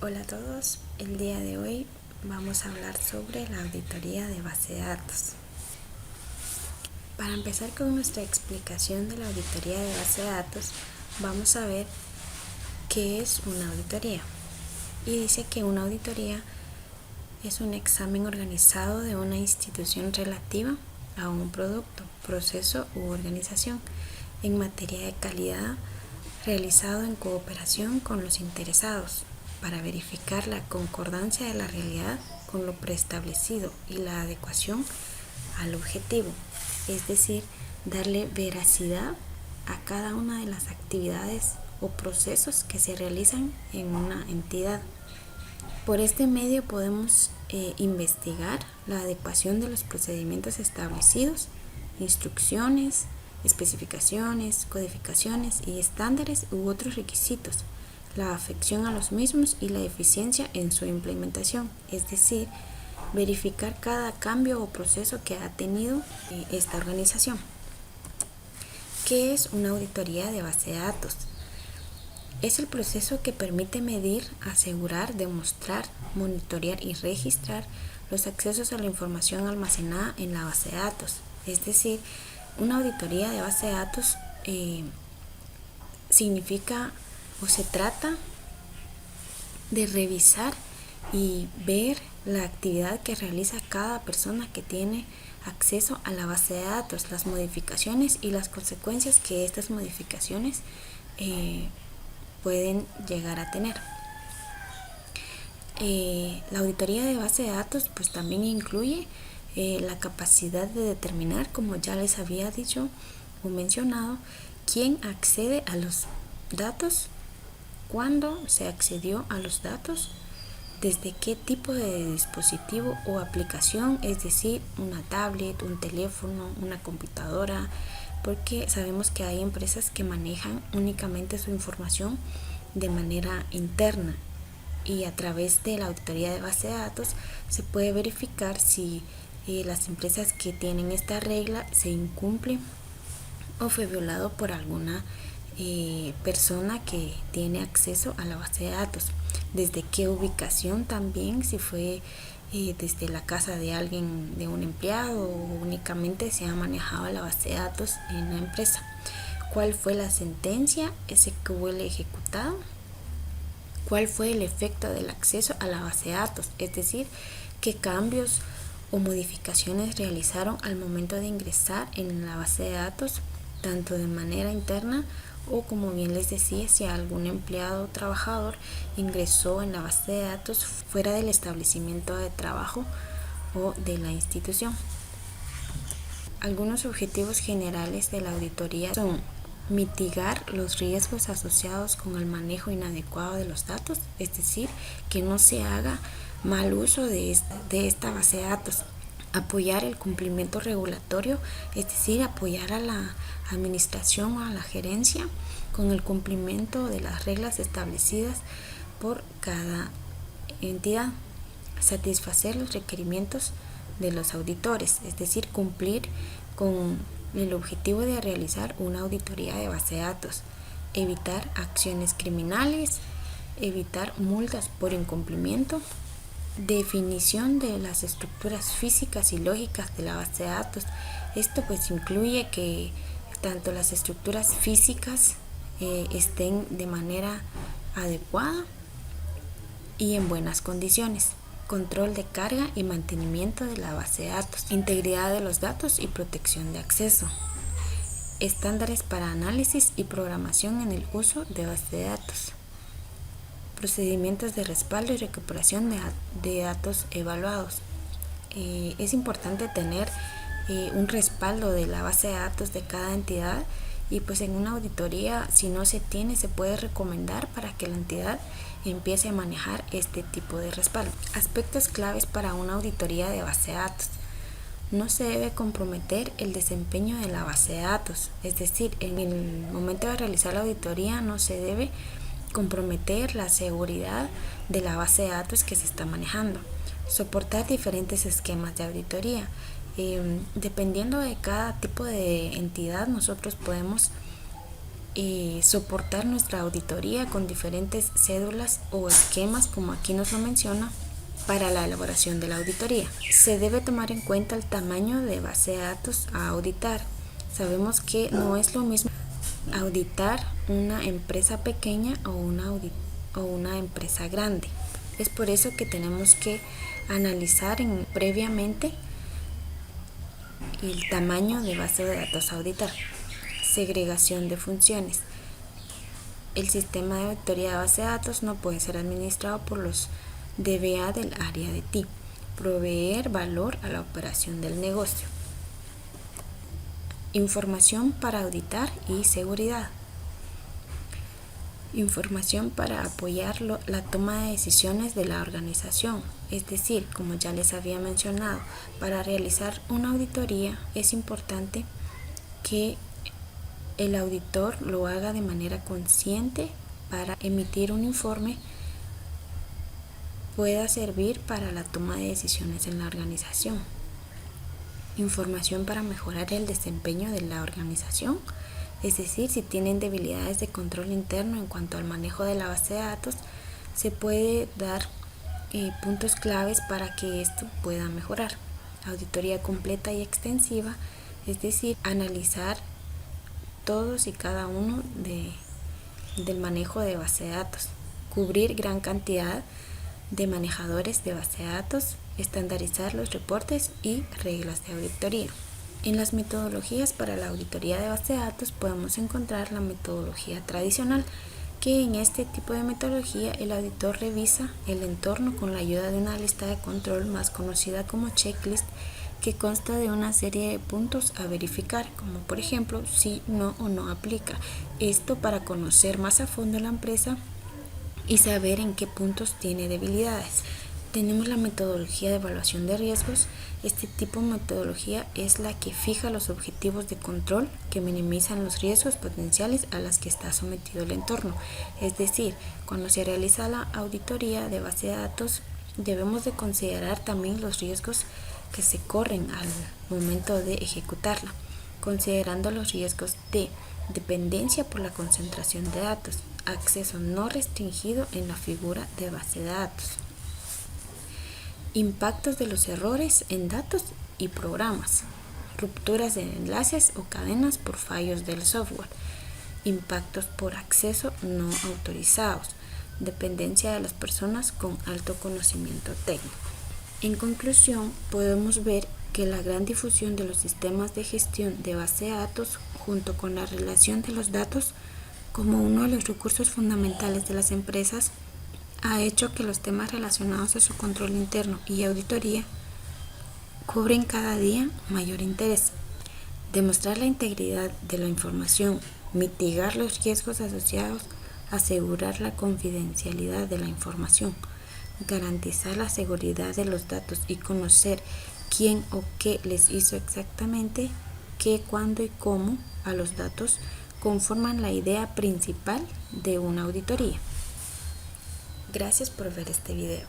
Hola a todos, el día de hoy vamos a hablar sobre la auditoría de base de datos. Para empezar con nuestra explicación de la auditoría de base de datos, vamos a ver qué es una auditoría. Y dice que una auditoría es un examen organizado de una institución relativa a un producto, proceso u organización en materia de calidad realizado en cooperación con los interesados para verificar la concordancia de la realidad con lo preestablecido y la adecuación al objetivo, es decir, darle veracidad a cada una de las actividades o procesos que se realizan en una entidad. Por este medio podemos investigar la adecuación de los procedimientos establecidos, instrucciones, especificaciones, codificaciones y estándares u otros requisitos, la afección a los mismos y la eficiencia en su implementación, es decir, verificar cada cambio o proceso que ha tenido esta organización. ¿Qué es una auditoría de base de datos? Es el proceso que permite medir, asegurar, demostrar, monitorear y registrar los accesos a la información almacenada en la base de datos. Es decir, una auditoría de base de datos significa o se trata de revisar y ver la actividad que realiza cada persona que tiene acceso a la base de datos, las modificaciones y las consecuencias que estas modificaciones pueden llegar a tener. La auditoría de base de datos pues también incluye la capacidad de determinar, como ya les había dicho o mencionado, quién accede a los datos, cuándo se accedió a los datos, desde qué tipo de dispositivo o aplicación, es decir, una tablet, un teléfono, una computadora, porque sabemos que hay empresas que manejan únicamente su información de manera interna y a través de la auditoría de base de datos se puede verificar si las empresas que tienen esta regla se incumplen o fue violado por alguna persona que tiene acceso a la base de datos, desde qué ubicación también, si fue desde la casa de alguien, de un empleado, o únicamente se ha manejado la base de datos en la empresa, cuál fue la sentencia SQL ejecutada, cuál fue el efecto del acceso a la base de datos, es decir, qué cambios o modificaciones realizaron al momento de ingresar en la base de datos, tanto de manera interna o, como bien les decía, si algún empleado o trabajador ingresó en la base de datos fuera del establecimiento de trabajo o de la institución. Algunos objetivos generales de la auditoría son mitigar los riesgos asociados con el manejo inadecuado de los datos, es decir, que no se haga mal uso de esta base de datos. Apoyar el cumplimiento regulatorio, es decir, apoyar a la administración o a la gerencia con el cumplimiento de las reglas establecidas por cada entidad. Satisfacer los requerimientos de los auditores, es decir, cumplir con el objetivo de realizar una auditoría de base de datos. Evitar acciones criminales, evitar multas por incumplimiento. Definición de las estructuras físicas y lógicas de la base de datos. Esto pues incluye que tanto las estructuras físicas estén de manera adecuada y en buenas condiciones. Control de carga y mantenimiento de la base de datos. Integridad de los datos y protección de acceso. Estándares para análisis y programación en el uso de base de datos. Procedimientos de respaldo y recuperación de datos evaluados. Es importante tener un respaldo de la base de datos de cada entidad y pues en una auditoría, si no se tiene, se puede recomendar para que la entidad empiece a manejar este tipo de respaldo. Aspectos claves para una auditoría de base de datos. No se debe comprometer el desempeño de la base de datos, es decir, en el momento de realizar la auditoría no se debe comprometer la seguridad de la base de datos que se está manejando. Soportar diferentes esquemas de auditoría. Dependiendo de cada tipo de entidad, nosotros podemos soportar nuestra auditoría con diferentes cédulas o esquemas, como aquí nos lo menciona, para la elaboración de la auditoría. Se debe tomar en cuenta el tamaño de base de datos a auditar. Sabemos que no es lo mismo auditar una empresa pequeña o una empresa grande. Es por eso que tenemos que analizar previamente el tamaño de base de datos a auditar. Segregación de funciones. El sistema de auditoría de base de datos no puede ser administrado por los DBA del área de TI. Proveer valor a la operación del negocio. Información para auditar y seguridad. Información para apoyar la toma de decisiones de la organización. Es decir, como ya les había mencionado, para realizar una auditoría es importante que el auditor lo haga de manera consciente para emitir un informe pueda servir para la toma de decisiones en la organización. Información para mejorar el desempeño de la organización, es decir, si tienen debilidades de control interno en cuanto al manejo de la base de datos, se puede dar puntos claves para que esto pueda mejorar. Auditoría completa y extensiva, es decir, analizar todos y cada uno del manejo de base de datos, cubrir gran cantidad de manejadores de base de datos, estandarizar los reportes y reglas de auditoría. En las metodologías para la auditoría de base de datos podemos encontrar la metodología tradicional, que en este tipo de metodología el auditor revisa el entorno con la ayuda de una lista de control más conocida como checklist, que consta de una serie de puntos a verificar, como por ejemplo si no o no aplica. Esto para conocer más a fondo la empresa y saber en qué puntos tiene debilidades. Tenemos la metodología de evaluación de riesgos. Este tipo de metodología es la que fija los objetivos de control que minimizan los riesgos potenciales a los que está sometido el entorno. Es decir, cuando se realiza la auditoría de base de datos, debemos de considerar también los riesgos que se corren al momento de ejecutarla, considerando los riesgos de dependencia por la concentración de datos, acceso no restringido en la figura de base de datos, impactos de los errores en datos y programas, rupturas de enlaces o cadenas por fallos del software, impactos por acceso no autorizados, dependencia de las personas con alto conocimiento técnico. En conclusión, podemos ver que la gran difusión de los sistemas de gestión de base de datos, junto con la relación de los datos como uno de los recursos fundamentales de las empresas, ha hecho que los temas relacionados a su control interno y auditoría cubren cada día mayor interés. Demostrar la integridad de la información, mitigar los riesgos asociados, asegurar la confidencialidad de la información, garantizar la seguridad de los datos y conocer quién o qué les hizo exactamente qué, cuándo y cómo a los datos conforman la idea principal de una auditoría. Gracias por ver este video.